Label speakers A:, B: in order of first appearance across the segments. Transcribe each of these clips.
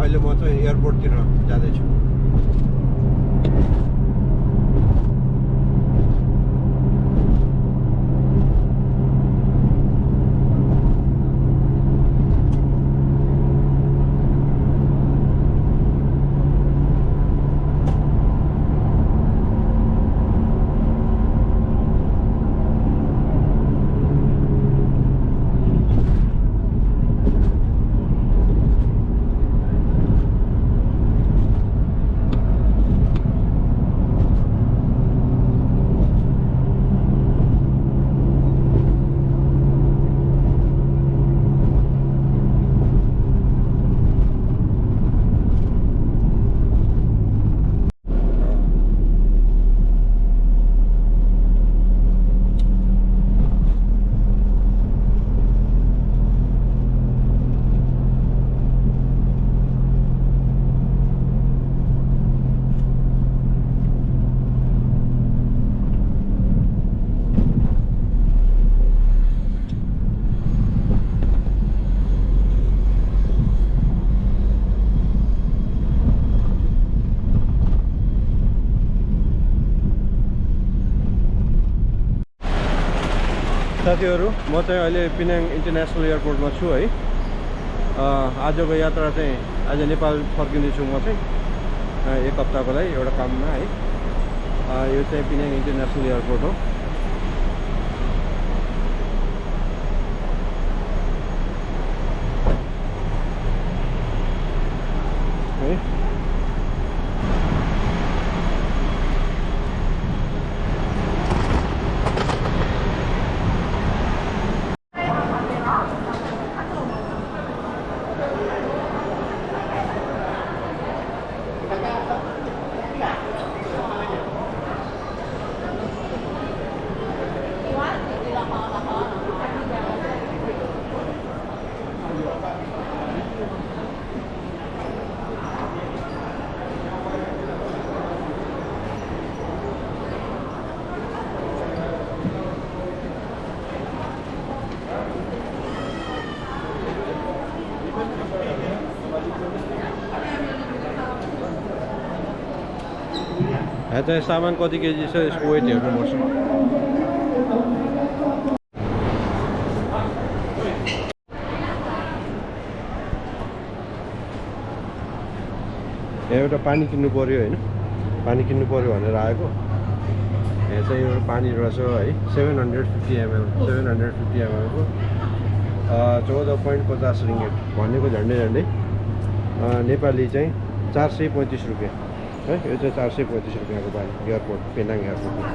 A: अहिले म चाहिँ एयरपोर्टतिर जाँदैछु। साथीहरु म चाहिँ अहिले पेनाङ इन्टरनेशनल एयरपोर्टमा छु है। आजको यात्रा चाहिँ आज नेपाल फर्किनेछु म चाहिँ एक हप्ताको लागि एउटा काममा है। यो चाहिँ पेनाङ इन्टरनेशनल एयरपोर्ट हो। है यहाँ चाहिँ सामान कति केजी छ यसको वेट हेर्नुपर्छ। यहाँ एउटा पानी किन्नु पर्यो हैन, पानी किन्नु पर्यो भनेर आएको। यहाँ चाहिँ एउटा पानी रहेछ है 750 ml 750 ml को 14.50 रिङ्गिट भनेको झन्डै झन्डै नेपाली चाहिँ 435 रुपैयाँ है। यो चाहिँ 435 रुपैयाँको पानी एयरपोर्ट पेनाङ एयरपोर्टमा।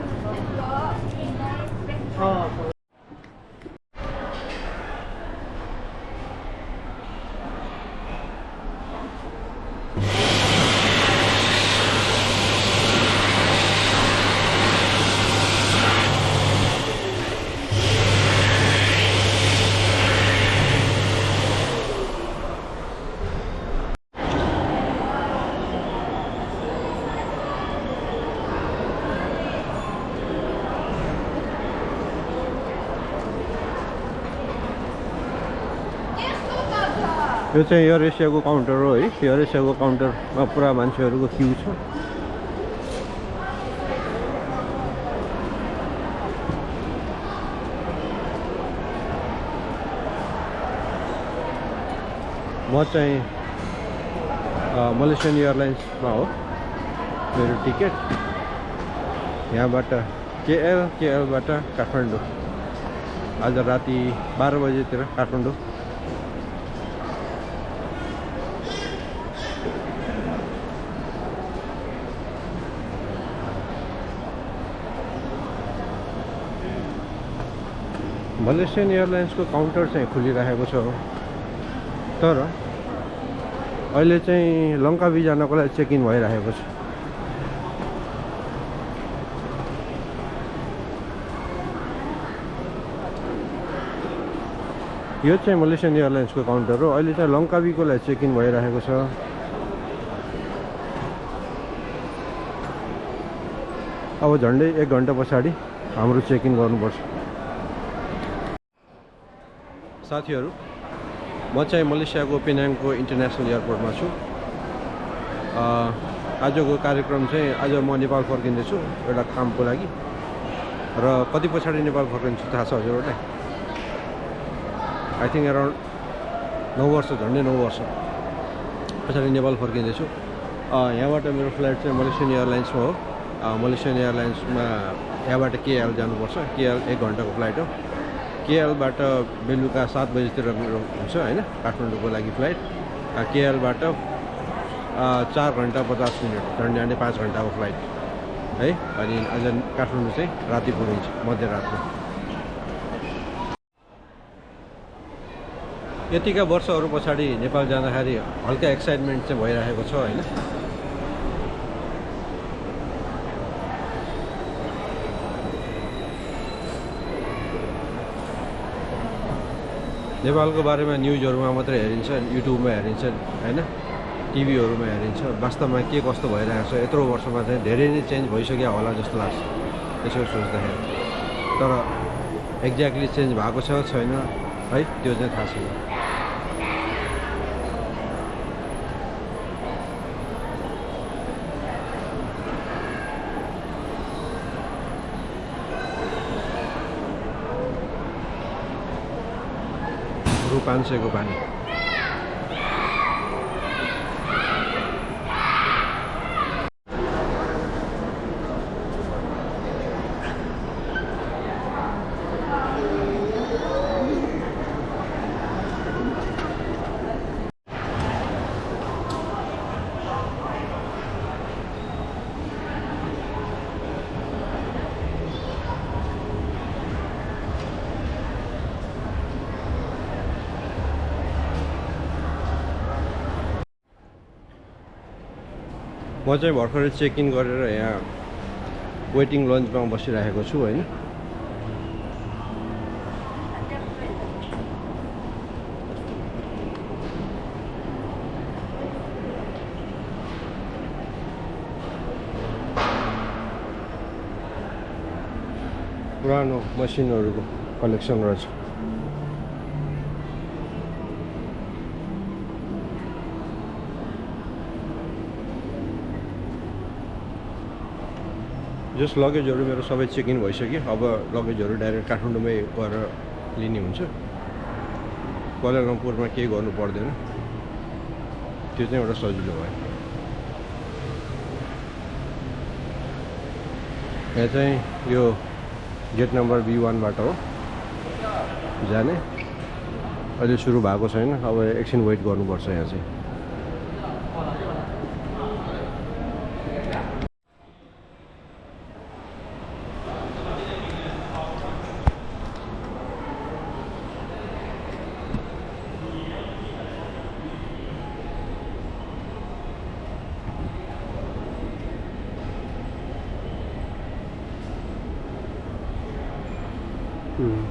A: यो चाहिँ एयर एसियाको काउन्टर हो है। एयर एसियाको काउन्टरमा पुरा मान्छेहरूको क्यु छ। म चाहिँ मलेसियन एयरलाइन्समा हो। मेरो टिकट यहाँबाट केएलबाट काठमाडौँ आज राति 12 बजेतिर काठमाडौँ। मलेसियन एयरलाइन्स को काउन्टर चाहिँ खुलिरहेको छ, तर अहिले चाहिँ लङ्कावी जानको लागि चेक इन भइरहेको छ। यो चाहिँ मलेसियन एयरलाइन्स को काउन्टर हो। अहिले चाहिँ लङ्कावीको लागि चेक इन भइरहेको छ। अब झन्डै 1 घण्टा पछाडि हाम्रो चेक इन गर्नुपर्छ। साथीहरु, म चाहिँ मलेसियाको पेनाङको इन्टरनेशनल एयरपोर्टमा छु। आजको कार्यक्रम चाहिँ आज म नेपाल फर्किँदैछु एउटा कामको लागि र कति पछाडि नेपाल फर्किन्छु थाहा छ हजुरहरूलाई आई थिङ्क अराउन्ड 9 वर्ष झन्डै 9 वर्ष पछाडि नेपाल फर्किँदैछु यहाँबाट मेरो फ्लाइट चाहिँ मलेसियन एयरलाइन्समा हो मलेसियन एयरलाइन्समा यहाँबाट केएल जानुपर्छ केएल 1 घन्टाको फ्लाइट हो केएलबाट बेलुका 7 बजीतिर हुन्छ हैन काठमाडौँको लागि फ्लाइट केएलबाट 4 घन्टा 50 मिनट झन्डै 5 घन्टाको फ्लाइट है अनि आज काठमाडौँ चाहिँ राति पुगिन्छ मध्यरातमा यतिका वर्षहरू पछाडि नेपाल जाँदाखेरि हल्का एक्साइटमेन्ट चाहिँ भइरहेको छ हैन नेपालको बारेमा न्युजहरुमा मात्रै हेरिन्छ युट्युबमा हेरिन्छ हैन टिभीहरुमा हेरिन्छ वास्तवमा के कस्तो भइरहेको छ यत्रो वर्षमा चाहिँ धेरै नै चेन्ज भइसक्यो होला जस्तो लाग्छ त्यसो सोच्दाखेरि तर एक्ज्याक्टली चेन्ज भएको छ छैन है त्यो चाहिँ थाहा छैन रु 500 को पानी म चाहिँ भर्खरै चेक इन गरेर यहाँ वेटिङ लन्चमा बसिरहेको छु हैन पुरानो मसिनहरुको कलेक्सन रहेछ जस लगेजहरु मेरो सबै चेक इन भइसक्यो अब लगेजहरु डाइरेक्ट काठमाडौँमै गएर लिने हुन्छ कुआलालम्पुरमा केही गर्नु पर्दैन त्यो चाहिँ एउटा सजिलो भयो यहाँ चाहिँ यो गेट नम्बर B1 बाट हो जाने अहिले सुरु भएको छैन अब एकछिन वेट गर्नुपर्छ यहाँ चाहिँ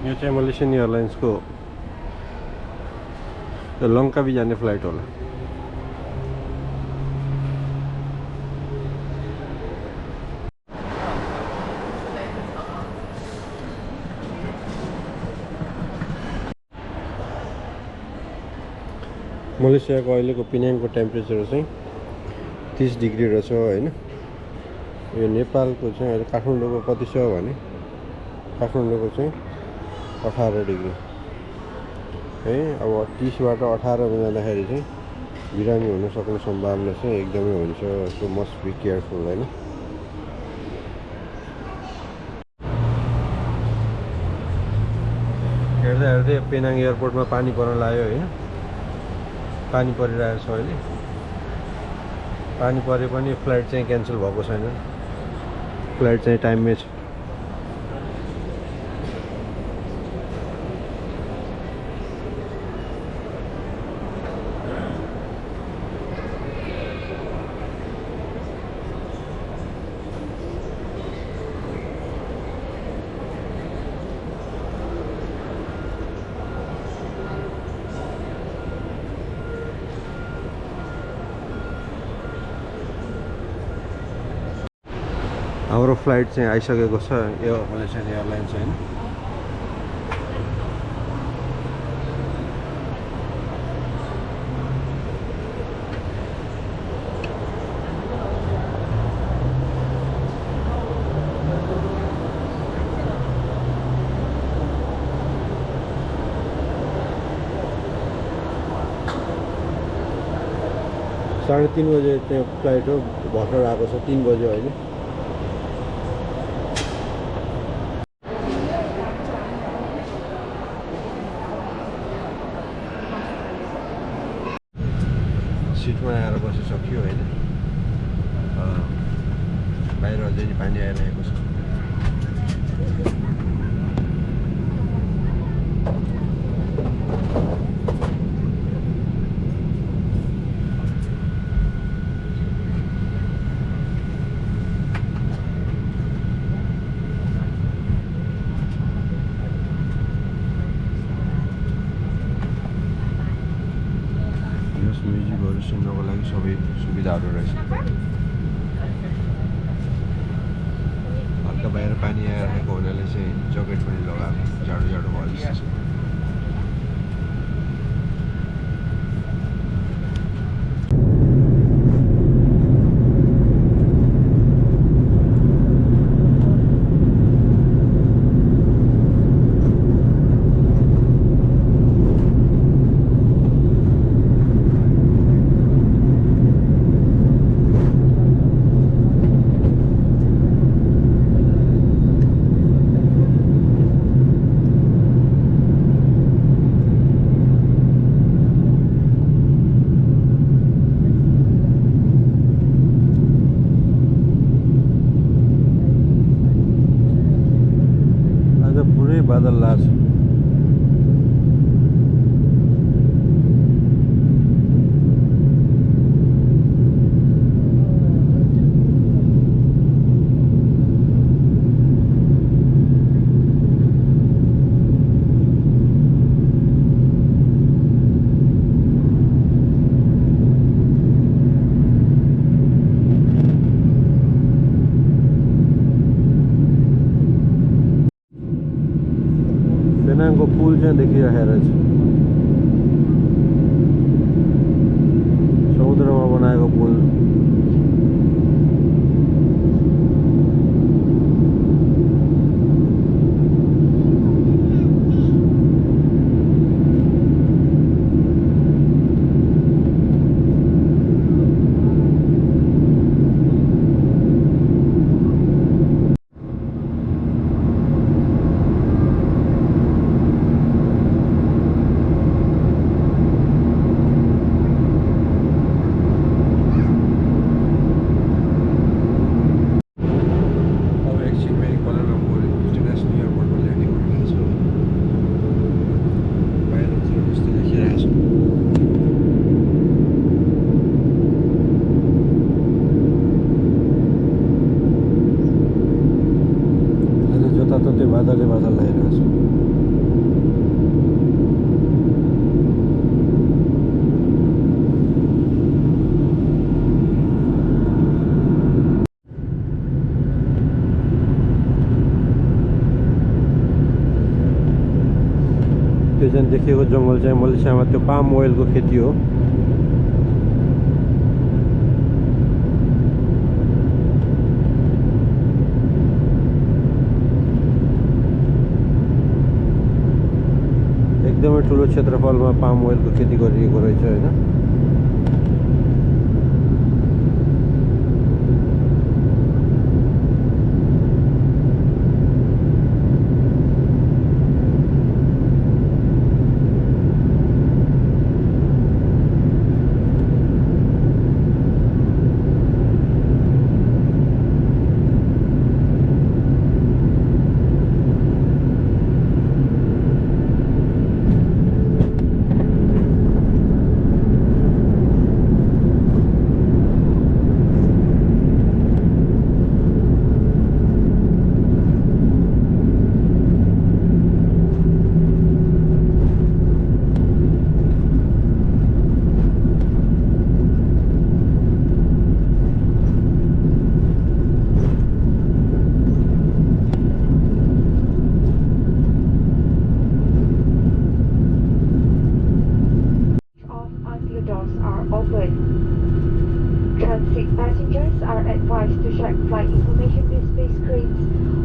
A: यो चाहिँ मलेसियन एयरलाइन्स को लङ्का भी जाने फ्लाइट होला मलेसियाको अहिलेको पिनाङको टेम्परेचर चाहिँ 30 डिग्री रहेछ हैन यो नेपालको चाहिँ अहिले काठमाडौँको कति छ भने काठमाडौँको चाहिँ 18 डिग्री है अब 30 बाट 18 मा जाँदाखेरि चाहिँ बिरामी हुन सक्ने सम्भावना चाहिँ एकदमै हुन्छ सो मस्ट बी केयरफुल हैन हेर्दै हेर्दै पेनाङ एयरपोर्टमा पानी पर्न लाग्यो हैन पानी परिरहेको छ अहिले पानी परे पनि फ्लाइट चाहिँ क्यान्सल भएको छैन फ्लाइट चाहिँ टाइममै छ हाम्रो फ्लाइट चाहिँ आइसकेको छ यो मलेसियन एयरलाइन्स हैन 3:30 बजे चाहिँ फ्लाइट हो भर्खर आएको छ 3 बजे अहिले सिटमा आएर बसिसक्यो हैन बाहिर अझै पानी आइरहेको छ म्युजिकहरु सुन्नको लागि सबै सुविधाहरु रहेछ हल्का बाहिर पानी आइरहेको हुनाले चाहिँ ज्याकेट पनि लगाएको जाडो जाडो भयो जस्तो छ बादल लाछ पेनाङको पुल चाहिँ देखिरहेको छ समुद्रमा बनाएको पुल जताततै बादलै बादल लगाइरहेको छ त्यो चाहिँ देखिएको जङ्गल चाहिँ मलेसियामा त्यो पाम ओइलको खेती हो एकदमै ठुलो क्षेत्रफलमा पाम ओइलको खेती गरिएको रहेछ हैन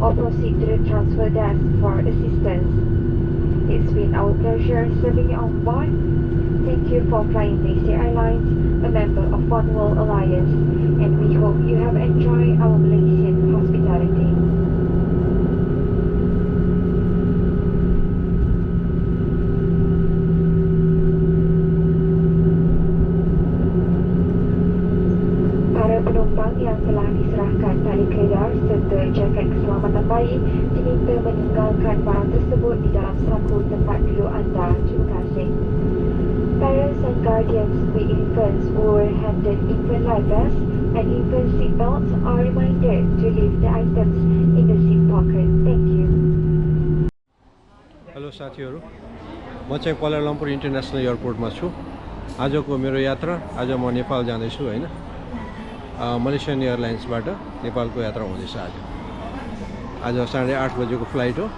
B: or proceed to the transfer desk for assistance. It's been our pleasure serving you on board. Thank you for flying Malaysian Airlines, a member of One World Alliance, and we hope you have enjoyed our Malaysian hospitality. Para penumpang yang telah diserahkan tali kedar serta jaket keselamatan bayi diminta meninggalkan barang tersebut di dalam saku tempat duduk anda. Terima kasih. Parents and guardians with infants were handed infant life vests and infant seat belts are reminded to leave the items in the seat pocket. Thank you.
A: Hello साथीहरू, म चाहिँ Kuala Lumpur international एयरपोर्टमा छु। आजको मेरो यात्रा, आज म नेपाल जाँदैछु हैन। मलेसियन एयरलाइन्सबाट नेपालको यात्रा हुँदैछ आज 8:30 बजेको फ्लाइट हो।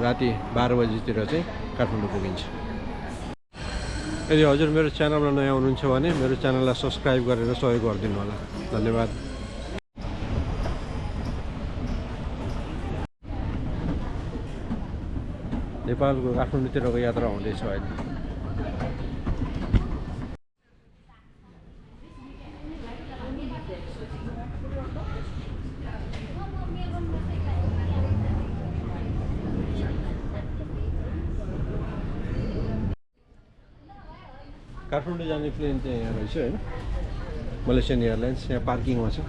A: राति 12 बजेतिर चाहिँ काठमाडौँ पुगिन्छ। यदि हजुर मेरो च्यानलमा नयाँ हुनुहुन्छ भने मेरो च्यानललाई सब्स्क्राइब गरेर सहयोग गरिदिनु होला। धन्यवाद। नेपालको काठमाडौँतिरको यात्रा हुँदैछ अहिले। काठमाडौँ जाने प्लेन चाहिँ यहाँ रहेछ हैन, मलेसियन एयरलाइन्स। यहाँ पार्किङमा छ।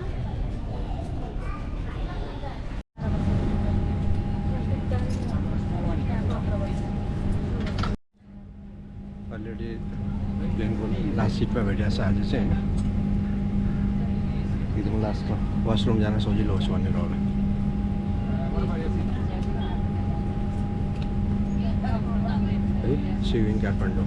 A: अलरेडी प्लेनको लास्ट सिटमा भेटिएको छ आज चाहिँ हैन। एकदम लास्टमा वासरुम जान सजिलो होस् भनेर होला। है, सी यू इन काठमाडौँ।